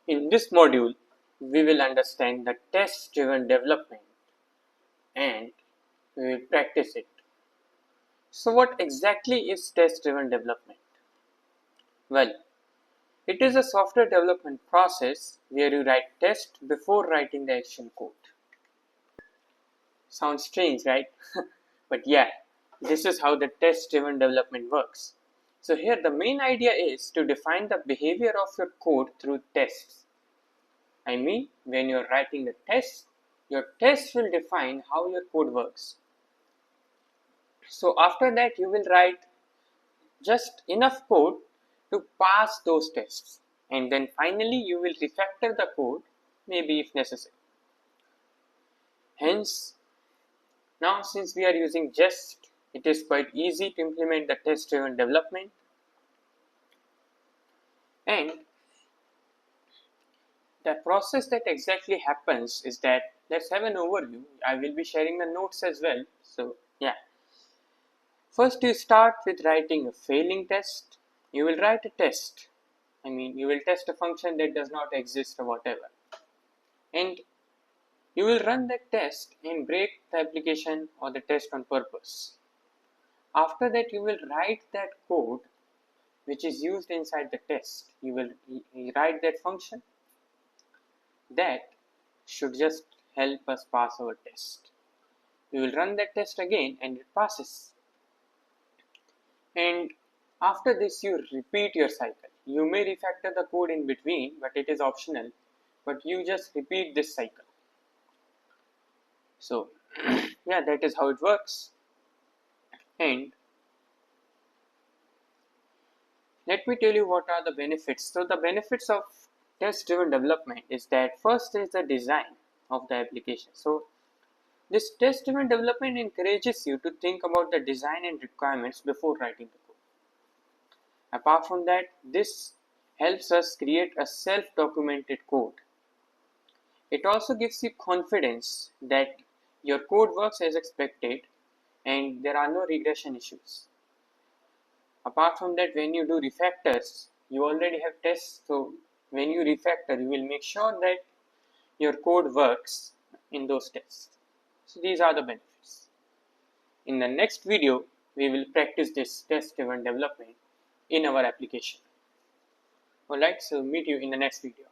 In this module, we will understand the test-driven development and we will practice it. So what exactly is test-driven development? Well, it is a software development process where you write tests before writing the actual code. Sounds strange, right? But yeah, this is how the test-driven development works. So here the main idea is to define the behavior of your code through tests. I mean, when you're writing a test, your test will define how your code works. So after that, you will write just enough code to pass those tests. And then finally, you will refactor the code, maybe if necessary. Hence, now since we are using Jest, it is quite easy to implement the test-driven development. And the process that exactly happens is that, let's have an overview. I will be sharing the notes as well. So yeah. First you start with writing a failing test. You will write a test. I mean, you will test a function that does not exist or whatever. And you will run that test and break the application or the test on purpose. After that, you will write that code which is used inside the test. You will write that function that should just help us pass our test. We will run that test again and it passes. And after this, you repeat your cycle. You may refactor the code in between, but it is optional. But you just repeat this cycle. So yeah, that is how it works. And let me tell you what are the benefits. So the benefits of test-driven development is that first is the design of the application. So this test-driven development encourages you to think about the design and requirements before writing the code. Apart from that, this helps us create a self-documented code. It also gives you confidence that your code works as expected and there are no regression issues. Apart from that, when you do refactors, you already have tests. So when you refactor, you will make sure that your code works in those tests. So these are the benefits. In the next video, we will practice this test-driven development in our application. Alright, so meet you in the next video.